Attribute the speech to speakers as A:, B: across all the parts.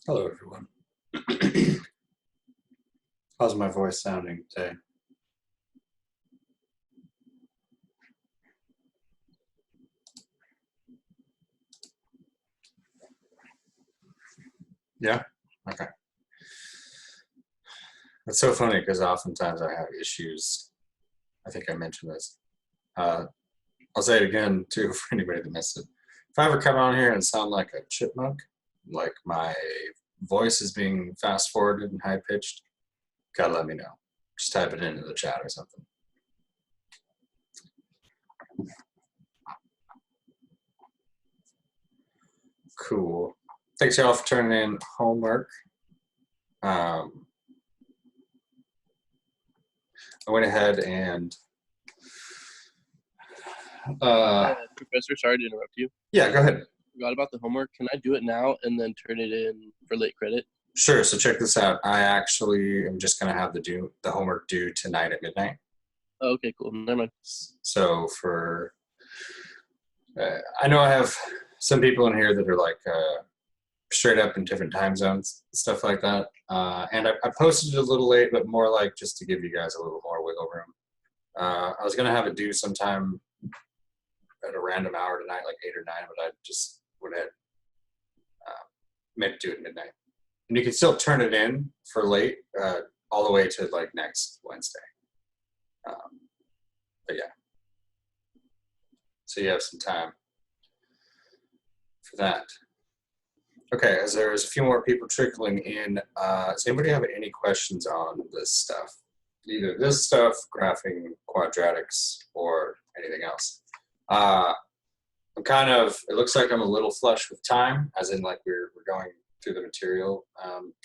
A: Hello, everyone. How's my voice sounding today? Yeah? Okay. It's so funny because oftentimes I have issues. I think I mentioned this. I'll say it again, too, for anybody that missed it. If I ever come on here and sound like a chipmunk, like my voice is being fast forwarded and high pitched, gotta let me know. Just type it into the chat or something. Cool. Thanks, y'all, for turning in homework. I went ahead and
B: Professor, sorry to interrupt you.
A: yeah, go ahead.
B: Forgot about the homework. Can I do it now and then turn it in for late credit?
A: Sure. So check this out. I actually am just going to have the homework due tonight at midnight.
B: Oh, okay, cool. Never mind.
A: So for I know I have some people in here that are like straight up in different time zones, stuff like that. And I posted it a little late, but more like just to give you guys a little more wiggle room. I was going to have it due sometime at a random hour tonight, like 8 or 9, but I just went ahead made it due at midnight. And you can still turn it in for late, all the way to like next Wednesday. But yeah, so you have some time for that. Okay, as there's a few more people trickling in, does anybody have any questions on this stuff? Either this stuff, graphing, quadratics, or anything else. I'm kind of, it looks like I'm a little flush with time, as in like we're going through the material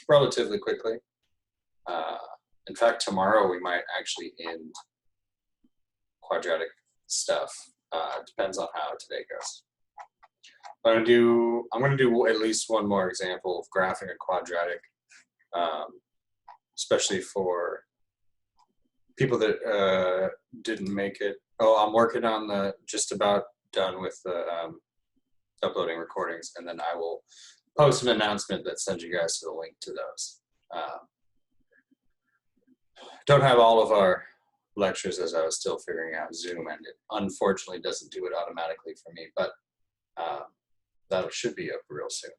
A: relatively quickly. In fact, tomorrow we might actually end quadratic stuff. Depends on how today goes. I'm gonna do at least one more example of graphing a quadratic, especially for people that didn't make it. Oh, I'm working on just about done with the uploading recordings, and then I will post an announcement that sends you guys to the link to those. Don't have all of our lectures as I was still figuring out Zoom, and it unfortunately doesn't do it automatically for me, but that should be up real soon.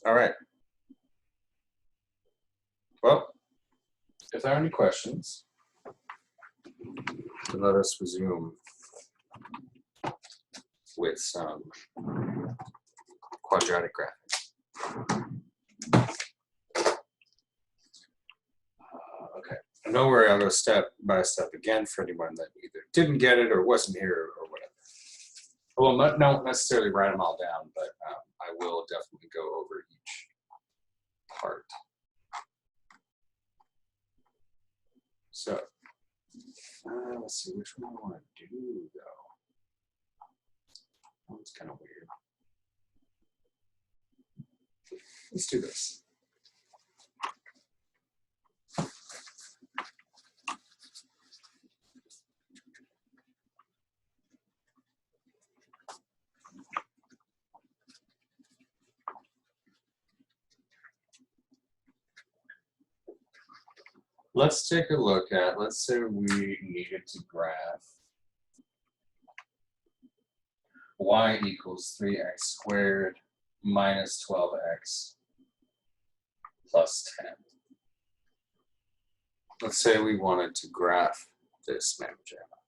A: All right. Well, if there are any questions, then let us resume with some quadratic graphing. Okay. Don't worry, I'll go step by step again for anyone that either didn't get it or wasn't here or whatever. Well, don't necessarily write them all down, but I will definitely go over each part. So let's see, which one I want to do though. Oh, it's kind of weird. Let's do this. Let's take a look at, let's say we needed to graph y equals 3x squared minus 12x plus 10. Let's say we wanted to graph this mamma jamma.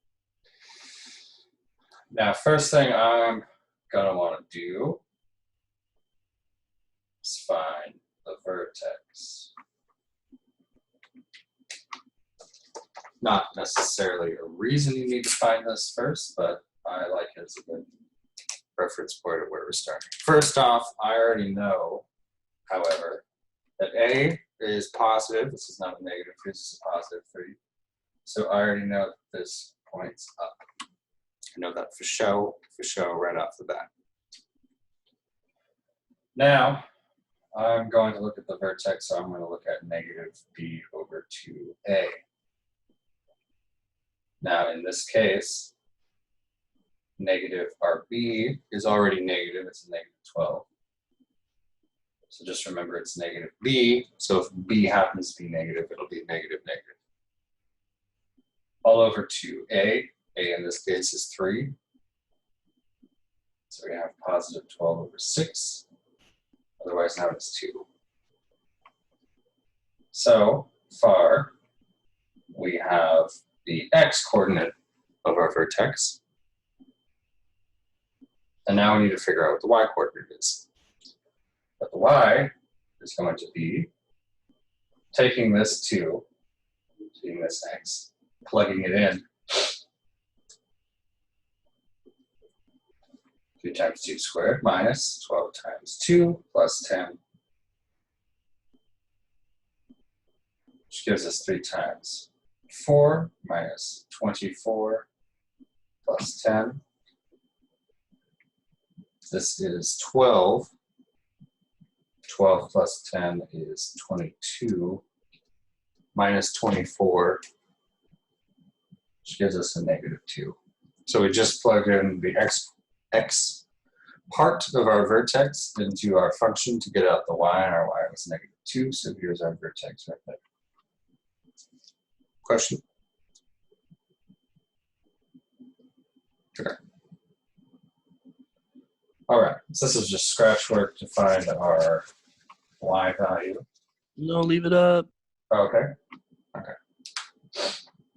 A: Now, first thing I'm gonna want to do is find the vertex. Not necessarily a reason you need to find this first, but I like it as a good reference point of where we're starting. First off, I already know, however, that A is positive. This is not a negative, this is a positive 3. So I already know that this points up. I know that for show, right off the bat. Now, I'm going to look at the vertex, so I'm going to look at negative b over 2a. Now, in this case, negative, our b is already negative, it's a negative 12. So just remember it's negative b, so if b happens to be negative, it'll be negative, negative. All over to a in this case is 3. So we have positive 12 over 6, otherwise known as 2. So far, we have the x-coordinate of our vertex. And now we need to figure out what the y-coordinate is. But the y is going to be taking this 2, taking this x, plugging it in. 2 times 2 squared minus 12 times 2 plus 10, which gives us 3 times 4 minus 24 plus 10. This is 12. 12 plus 10 is 22 minus 24, which gives us a negative 2. So we just plug in the x part of our vertex into our function to get out the y, and our y was negative 2, so here's our vertex right there. Question? Okay. All right, so this is just scratch work to find our y value.
B: No, leave it up.
A: Okay. Okay.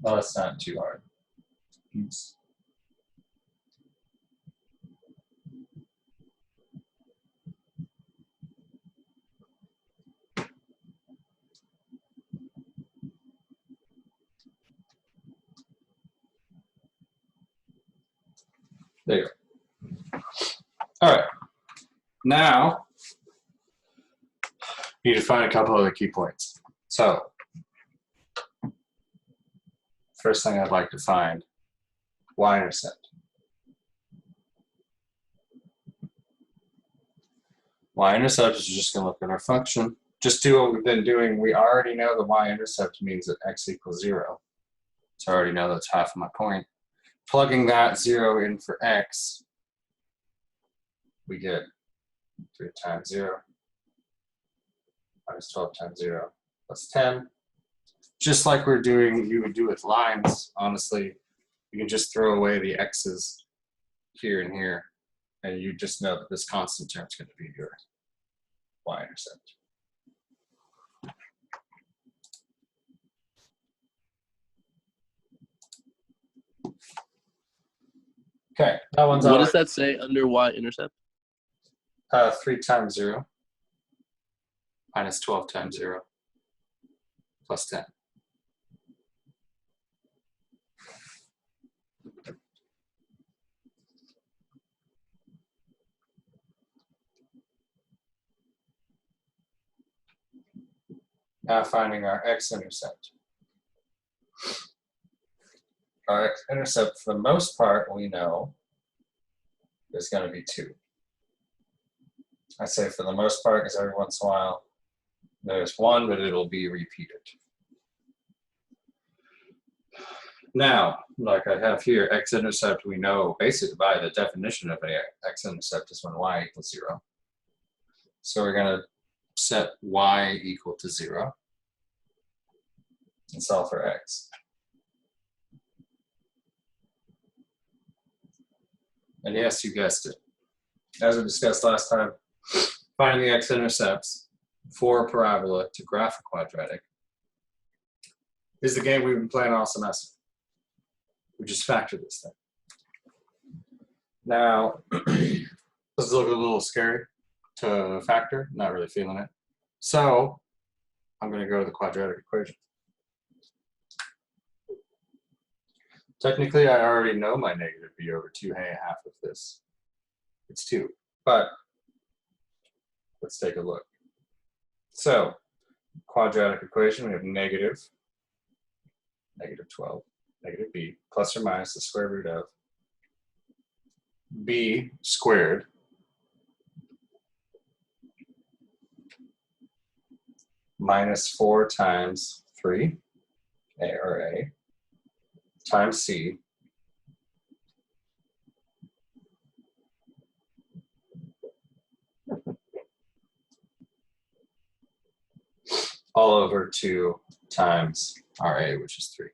A: Well, that's not too hard. Oops. There you go. All right. Now, you need to find a couple other key points. So, first thing I'd like to find, y-intercept. Y-intercept is just going to look at our function. Just do what we've been doing. We already know the y-intercept means that x equals 0. So I already know that's half of my point. Plugging that 0 in for x, we get 3 times 0 minus 12 times 0 plus 10. Just like we're doing, you would do with lines, honestly, you can just throw away the x's here and here, and you just know that this constant term is going to be your y-intercept. Okay, that one's
B: What does that say under y-intercept?
A: 3 times 0 minus 12 times 0 plus 10. Now finding our x-intercept. Our x-intercept, for the most part, we know is going to be 2. I say for the most part because every once in a while there's 1, but it'll be repeated. Now, like I have here, x-intercept, we know basically by the definition of an x-intercept is when y equals 0. So we're going to set y equal to 0 and solve for x. And yes, you guessed it. As we discussed last time, finding the x-intercepts for a parabola to graph a quadratic is the game we've been playing all semester. We just factor this thing. Now, this is looking a little scary to factor, not really feeling it. So I'm going to go to the quadratic equation. Technically, I already know my negative b over 2 half of this. It's 2, but let's take a look. So, quadratic equation, we have negative 12, negative b, plus or minus the square root of b squared minus 4 times 3, a times c all over 2 times RA, which is 3.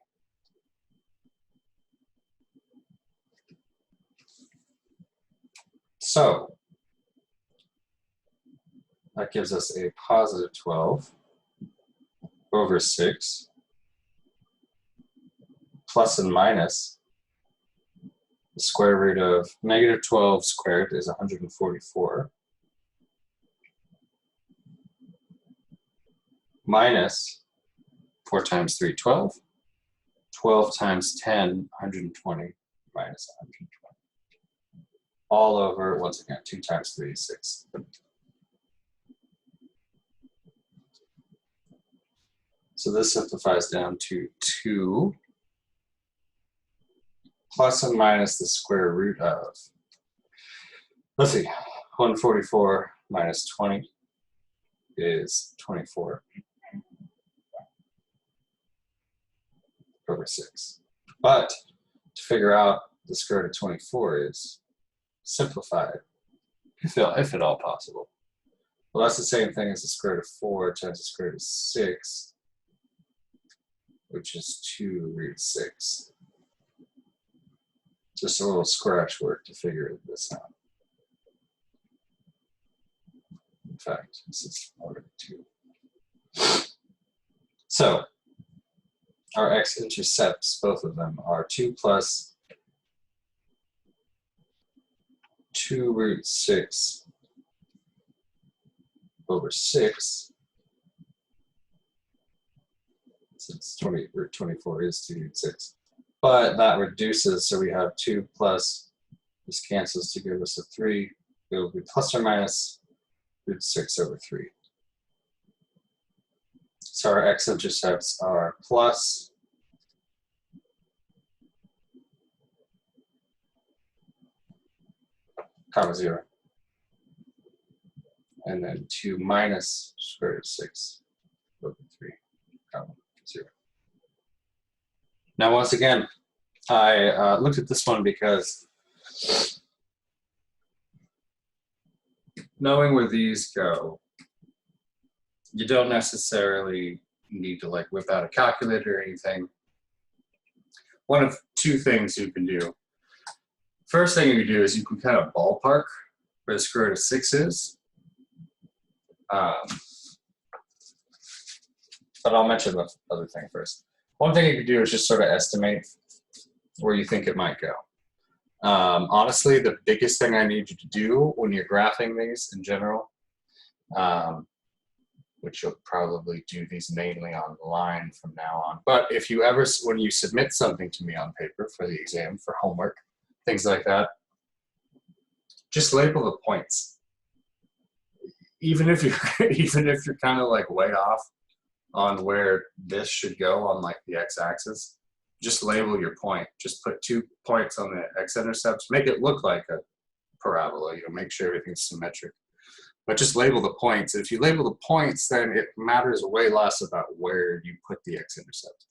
A: So that gives us a positive 12 over 6 plus and minus the square root of negative 12 squared is 144 minus 4 times 3, 12. 12 times 10, 120 minus 120. All over, once again, 2 times 3 is 6. So this simplifies down to 2 plus and minus the square root of, let's see, 144 minus 20 is 24 over 6. But to figure out the square root of 24 is simplified, if at all possible. Well, that's the same thing as the square root of 4 times the square root of 6, which is 2 root 6. Just a little scratch work to figure this out. In fact, this is order 2. So our x-intercepts, both of them, are 2 plus 2 root 6 over 6, since root 24 is 2 root 6. But that reduces, so we have 2 plus, this cancels to give us a 3. It will be plus or minus root 6 over 3. So our x-intercepts are plus comma 0. And then 2 minus square root of 6 over 3 comma 0. Now, once again, I looked at this one because knowing where these go, you don't necessarily need to like whip out a calculator or anything. One of 2 things you can do. First thing you can do is you can kind of ballpark where the square root of 6 is. But I'll mention the other thing first. One thing you can do is just sort of estimate where you think it might go. Honestly, the biggest thing I need you to do when you're graphing these in general, which you'll probably do these mainly online from now on, but if you ever, when you submit something to me on paper for the exam, for homework, things like that, just label the points. Even if you're kind of like way off on where this should go on like the x-axis, just label your point. Just put 2 points on the x-intercepts. Make it look like a parabola. You know, make sure everything's symmetric. But just label the points. If you label the points, then it matters way less about where you put the x-intercept.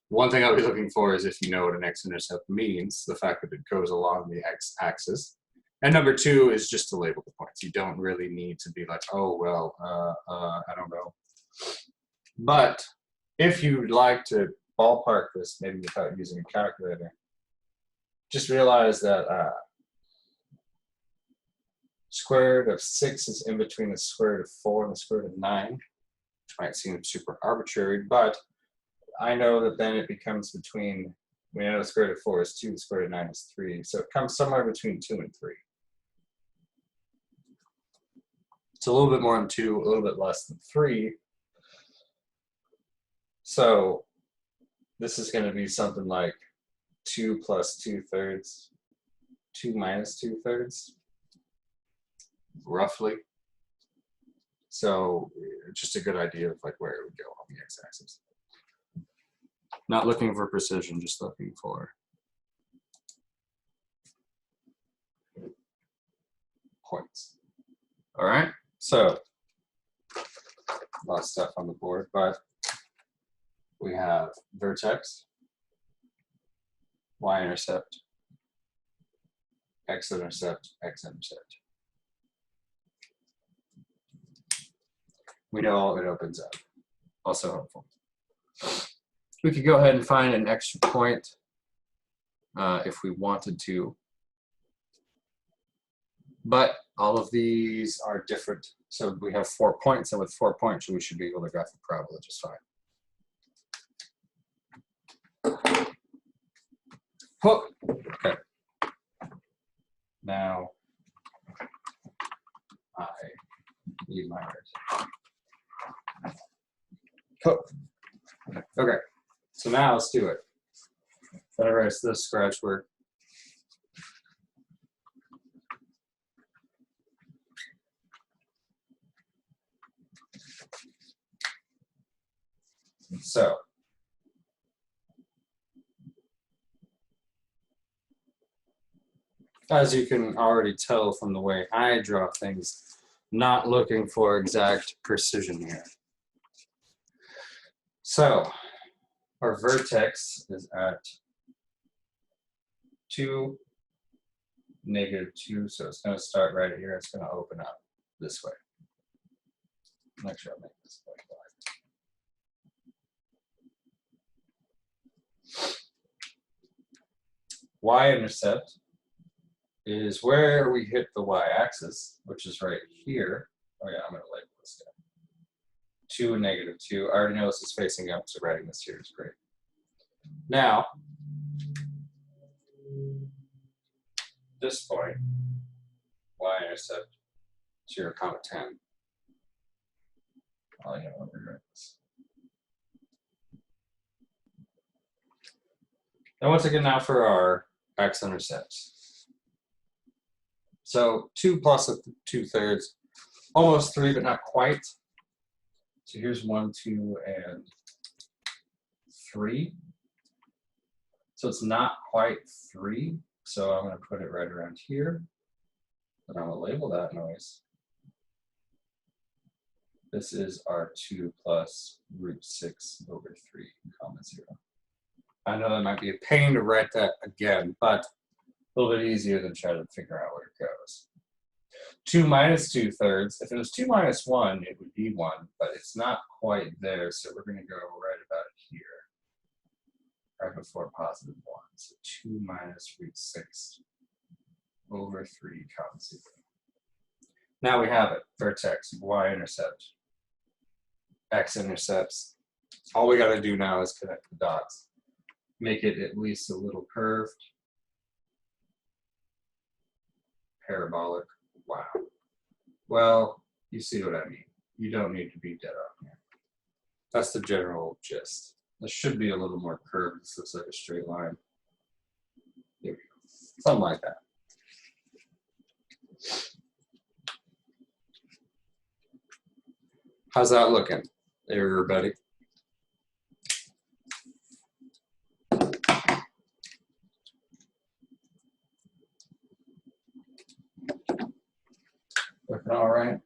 A: One thing I'll be looking for is if you know what an x-intercept means, the fact that it goes along the x-axis. And number 2 is just to label the points. You don't really need to be like, oh, well, I don't know. But if you'd like to ballpark this, maybe without using a calculator, just realize that square root of 6 is in between the square root of 4 and the square root of 9, which might seem super arbitrary, but I know that then it becomes between, we know the square root of 4 is 2, the square root of 9 is 3, so it comes somewhere between 2 and 3. It's a little bit more than 2, a little bit less than 3. So this is going to be something like 2 plus 2/3, 2 minus 2/3, roughly. So just a good idea of like where it would go on the x-axis. Not looking for precision, just looking for points. All right, so a lot of stuff on the board, but we have vertex, y-intercept, x-intercept, x-intercept. We know it opens up Also helpful. We could go ahead and find an extra point if we wanted to. But all of these are different. So we have 4 points, and with 4 points, we should be able to graph a parabola just fine. Oh, okay. Now I need my words. Oh. Okay. So now let's do it. Gotta erase this scratch work. So, as you can already tell from the way I draw things, not looking for exact precision here. So, our vertex is at 2, -2, so it's going to start right here. It's going to open up this way. Make sure I make this like that. Y-intercept is where we hit the y-axis, which is right here. Oh yeah, I'm going to label this guy. 2 and -2. I already know this is facing up, so writing this here is great. Now, this point, y-intercept 0,10. Oh yeah, let me write this. And once again, now for our x-intercepts. So 2 plus 2/3, almost 3, but not quite. So here's 1, 2, and 3. So it's not quite 3. So I'm going to put it right around here. And I'm going to label that noise. This is our 2 plus √6/3, comma 0. I know that might be a pain to write that again, but a little bit easier than trying to figure out where it goes. 2 minus 2/3. If it was 2 minus 1, it would be 1, but it's not quite there, so we're going to go right about here, right before +1. So 2 minus √6/3, comma 0. Now we have it. Vertex, y-intercept, x-intercepts. All we got to do now is connect the dots. Make it at least a little curved. Parabolic. Wow. Well, you see what I mean. You don't need to be dead on here. That's the general gist. This should be a little more curved. This looks like a straight line. There we go. Something like that. How's that looking, everybody? Looking all right.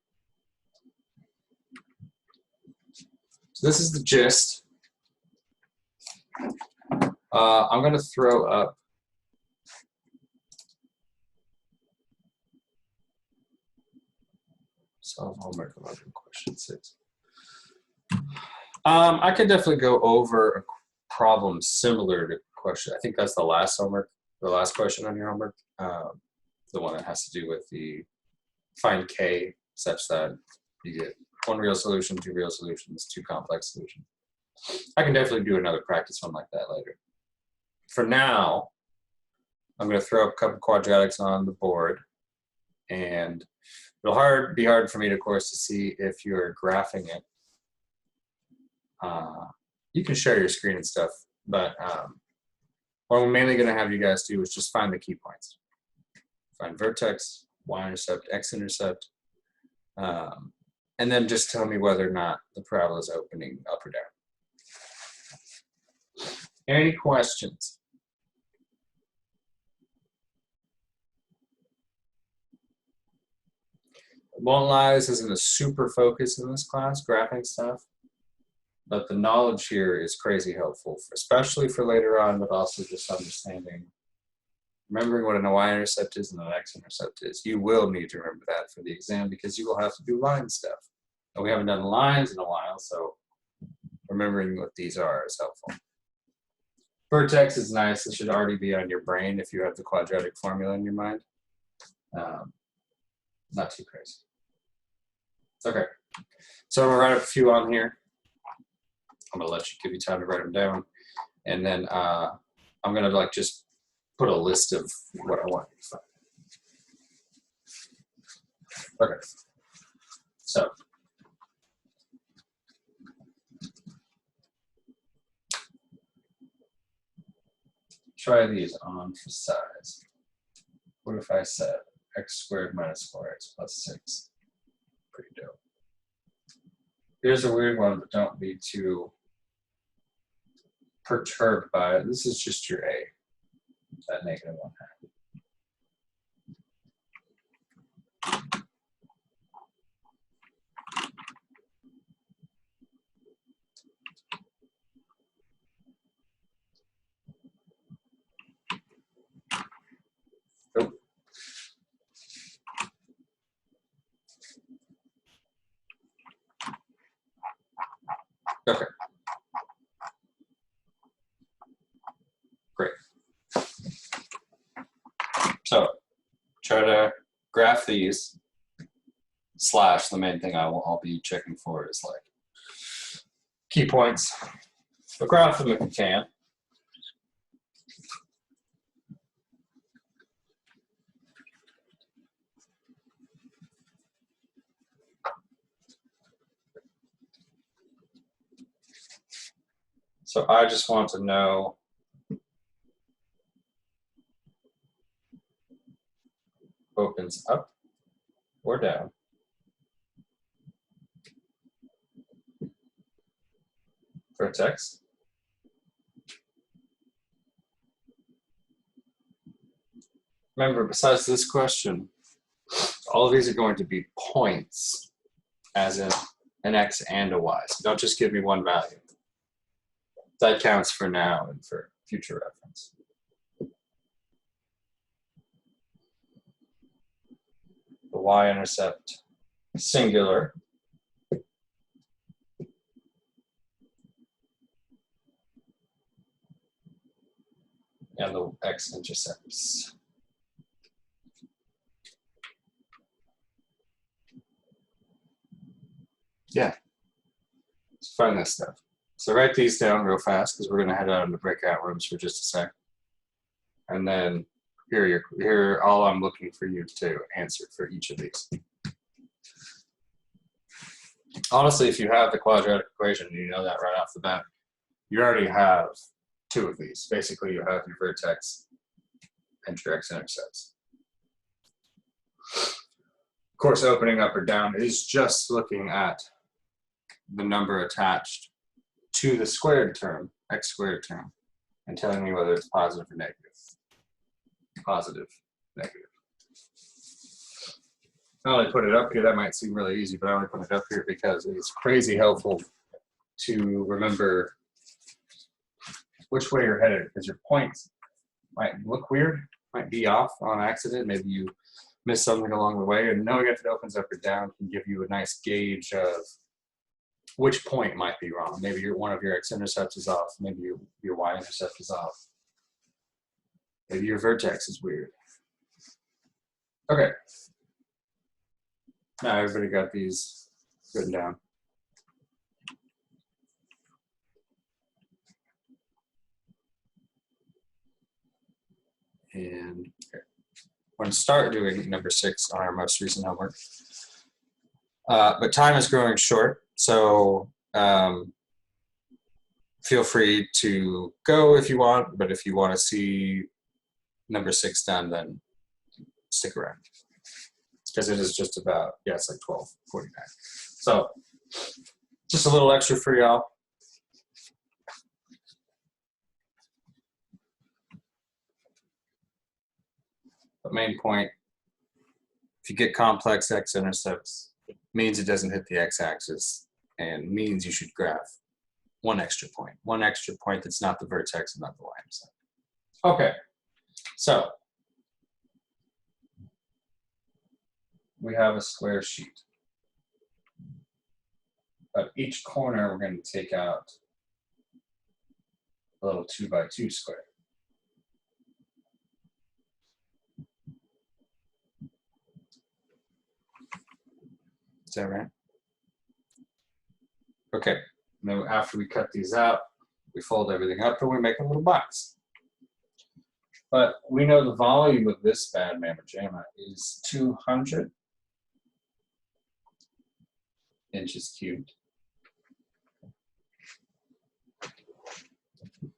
A: So this is the gist. I'm going to throw up solve homework 11, question 6. I could definitely go over a problem similar to question. I think that's the last homework, the last question on your homework. The one that has to do with the find K such that you get 1 real solution, 2 real solutions, 2 complex solutions. I can definitely do another practice one like that later. For now, I'm going to throw up a couple quadratics on the board, and it'll be hard for me, of course, to see if you're graphing it. You can share your screen and stuff, but what I'm mainly going to have you guys do is just find the key points. Find vertex, y-intercept, x-intercept, and then just tell me whether or not the parabola is opening up or down. Any questions? Won't lie, this isn't a super focus in this class, graphing stuff, but the knowledge here is crazy helpful, especially for later on, but also just understanding, remembering what an y-intercept is and an x-intercept is. You will need to remember that for the exam because you will have to do line stuff. And we haven't done lines in a while, so remembering what these are is helpful. Vertex is nice. It should already be on your brain if you have the quadratic formula in your mind. Not too crazy. Okay, so I'm gonna write up a few on here. I'm gonna give you time to write them down, and then I'm gonna like just put a list of what I want you to find. Okay, so try these on for size. What if I said x squared minus 4x plus 6? Pretty dope. Here's a weird one, but don't be too perturbed by it. This is just your a, that negative 1/2. Nope. Okay. Great. So try to graph these. Slash, the main thing I'll be checking for is like key points. But graph them if you can. So I just want to know opens up or down. Vertex. Remember, besides this question, all of these are going to be points, as in an x and a y. So don't just give me one value. That counts for now and for future reference. The y-intercept singular. And the x-intercepts. Yeah, let's find this stuff. So write these down real fast because we're going to head out into breakout rooms for just a sec. And then here all I'm looking for you to answer for each of these. Honestly, if you have the quadratic equation and you know that right off the bat, you already have two of these. Basically, you have your vertex and your x-intercepts. Of course, opening up or down is just looking at the number attached to the squared term, x squared term, and telling me whether it's positive or negative. Positive, negative. I only put it up here, that might seem really easy, but I only put it up here because it's crazy helpful to remember which way you're headed, because your points might look weird, might be off on accident, maybe you miss something along the way, and knowing if it opens up or down can give you a nice gauge of which point might be wrong. Maybe one of your x-intercepts is off, maybe your y-intercept is off. Maybe your vertex is weird. Okay. Now everybody got these written down. And okay. We're going to start doing number 6 on our most recent homework. But time is growing short, so feel free to go if you want, but if you want to see number 6 done, then stick around. Because it is just about, yeah, it's like 12:49. So just a little extra for y'all. The main point, if you get complex x-intercepts, it means it doesn't hit the x-axis and means you should graph one extra point that's not the vertex and not the y-intercept. Okay, so we have a square sheet. But each corner we're going to take out a little 2 by 2 square. Is that right? Okay, now after we cut these out, we fold everything up and we make a little box. But we know the volume of this bad mamma jamma is 200 inches cubed.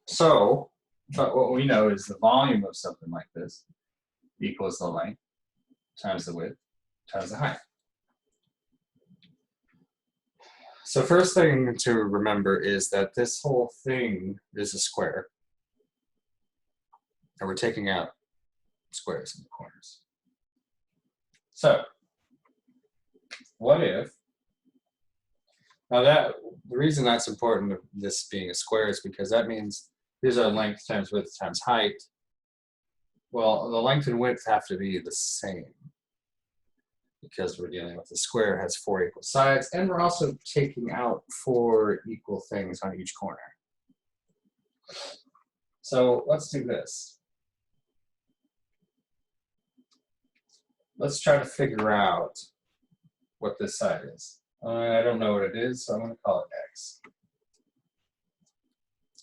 A: So, but what we know is the volume of something like this equals the length times the width times the height. So first thing to remember is that this whole thing is a square. And we're taking out squares in the corners. So, what if, now that, the reason that's important of this being a square is because that means here's our length times width times height. Well, the length and width have to be the same because we're dealing with a square, has 4 equal sides, and we're also taking out 4 equal things on each corner. So let's do this. Let's try to figure out what this side is. I don't know what it is, so I'm going to call it X.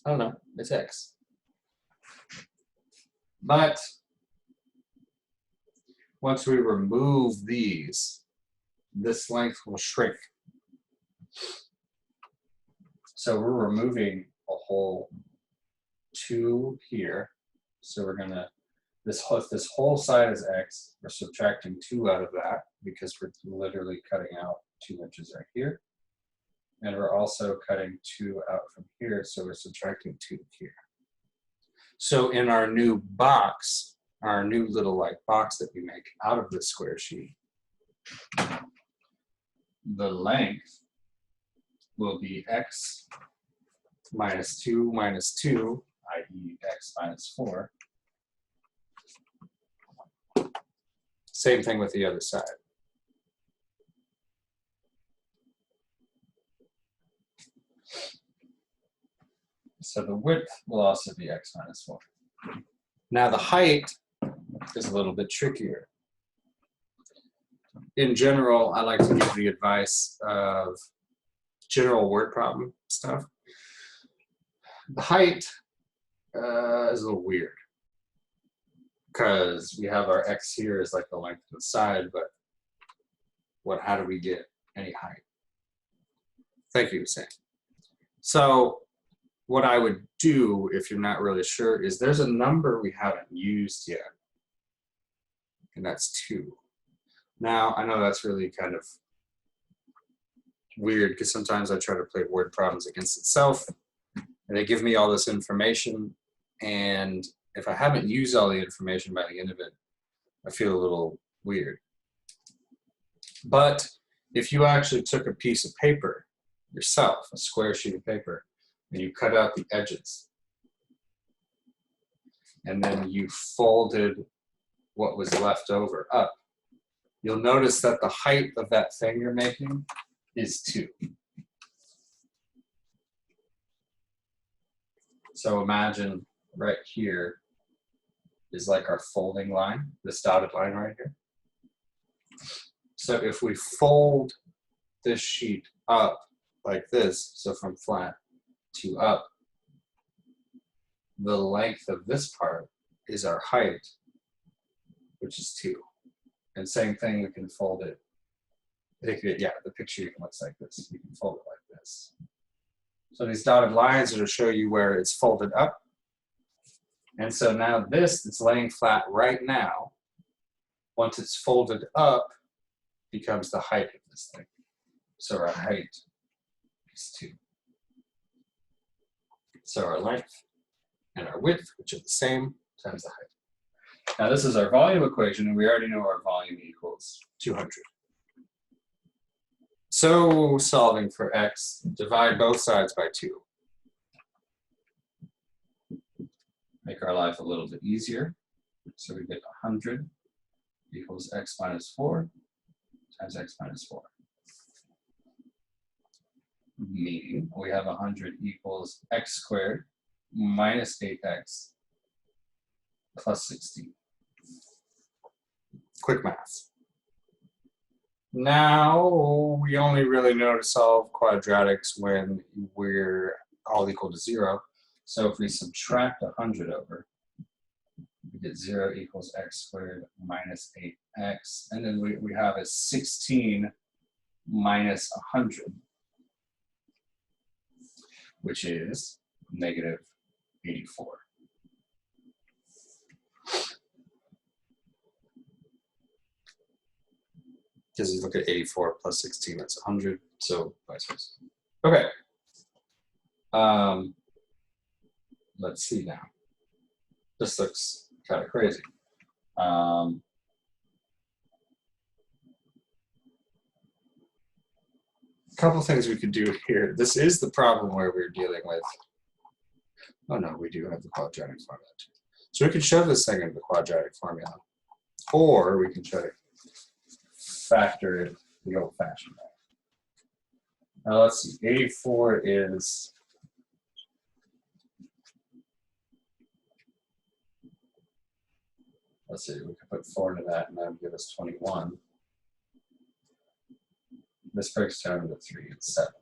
A: I don't know, it's X. But once we remove these, this length will shrink. So we're removing a whole 2 here. So we're gonna, this whole side is X. We're subtracting 2 out of that because we're literally cutting out 2 inches right here. And we're also cutting 2 out from here, so we're subtracting 2 here. So in our new box, our new little like box that we make out of this square sheet, the length will be X minus 2, i.e. X minus 4. Same thing with the other side. So the width will also be X minus 4. Now the height is a little bit trickier. In general, I like to give the advice of general word problem stuff. The height is a little weird because we have our X here is like the length of the side, but how do we get any height? Thank you, Sam. So what I would do if you're not really sure is there's a number we haven't used yet, and that's 2. Now, I know that's really kind of weird because sometimes I try to play word problems against itself, and they give me all this information, and if I haven't used all the information by the end of it, I feel a little weird. But if you actually took a piece of paper yourself, a square sheet of paper, and you cut out the edges, and then you folded what was left over up, you'll notice that the height of that thing you're making is 2. So imagine right here is like our folding line, this dotted line right here. So if we fold this sheet up like this, so from flat to up, the length of this part is our height, which is 2. And same thing, we can fold it. Yeah, the picture looks like this. You can fold it like this. So these dotted lines are to show you where it's folded up. And so now this that's laying flat right now, once it's folded up, becomes the height of this thing. So our height is 2. So our length and our width, which are the same, times the height. Now this is our volume equation, and we already know our volume equals 200. So solving for X, divide both sides by 2. Make our life a little bit easier. So we get 100 equals X minus 4 times X minus 4. Meaning we have 100 equals X squared minus 8x plus 16. Quick math. Now, we only really know to solve quadratics when we're all equal to 0. So if we subtract 100 over, we get 0 equals x squared minus 8x. And then we have a 16 minus 100, which is negative 84. Because you look at 84 plus 16, that's 100, so vice versa. Okay. Let's see now. This looks kind of crazy. A couple things we could do here. This is the problem where we're dealing with, oh no, we do have the quadratic formula too. So we could shove this thing into the quadratic formula, or we can try to factor it the old-fashioned way. Now let's see, 84 is, let's see, we could put 4 into that and that would give us 21. This breaks down into 3 and 7.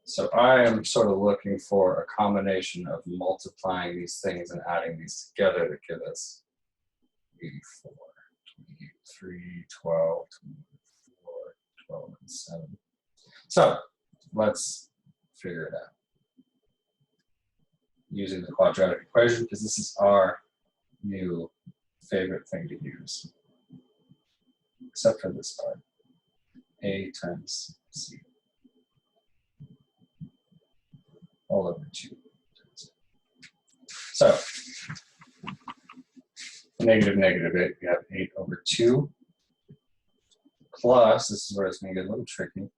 A: So I am sort of looking for a combination of multiplying these things and adding these together to give us 84, 23, 12, 24, 12, and 7. So let's figure it out. Using the quadratic equation, because this is our new favorite thing to use. Except for this part. A times C. All over 2 times A. So, negative, negative 8, we have 8 over 2 plus, this is where it's going to get a little tricky,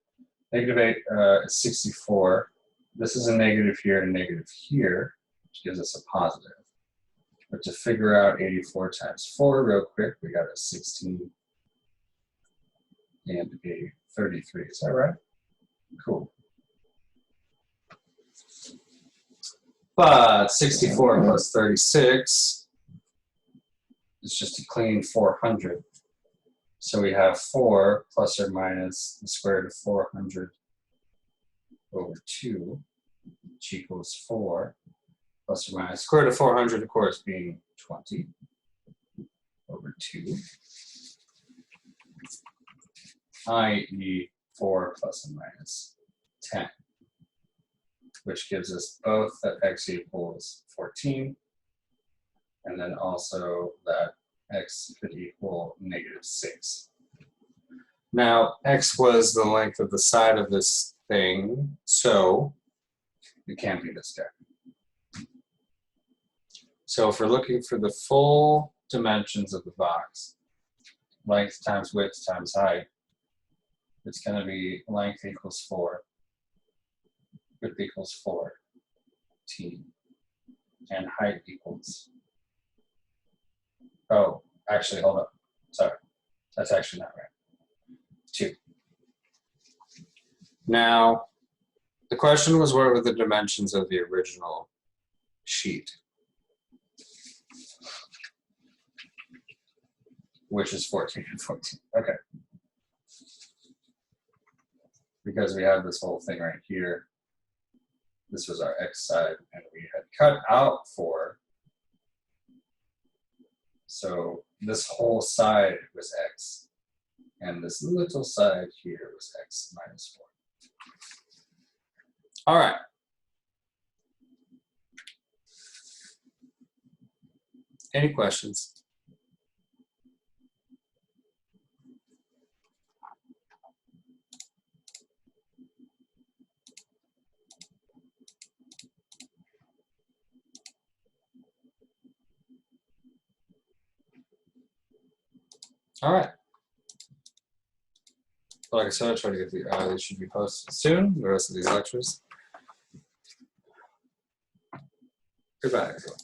A: negative 8 is 64. This is a negative here and negative here, which gives us a positive. But to figure out 84 times 4 real quick, we got a 16 and a 33. Is that right? Cool. But 64 plus 36 is just a clean 400. So we have 4 plus or minus the square root of 400 over 2, which equals 4 plus or minus square root of 400, of course, being 20 over 2, i.e. 4 plus and minus 10, which gives us both that x equals 14, and then also that x could equal negative 6. Now, x was the length of the side of this thing, so it can't be this guy. So if we're looking for the full dimensions of the box, length times width times height, it's going to be length equals 4, width equals 14, and height equals, oh, actually, hold up, sorry, that's actually not right, 2. Now, the question was, what were the dimensions of the original sheet? Which is 14 and 14, okay. Because we have this whole thing right here, this was our x side, and we had cut out 4. So this whole side was x, and this little side here was x minus 4. All right. Any questions? All right. Like I said, I'll try to get these should be posted soon, the rest of these lectures. Goodbye, everyone.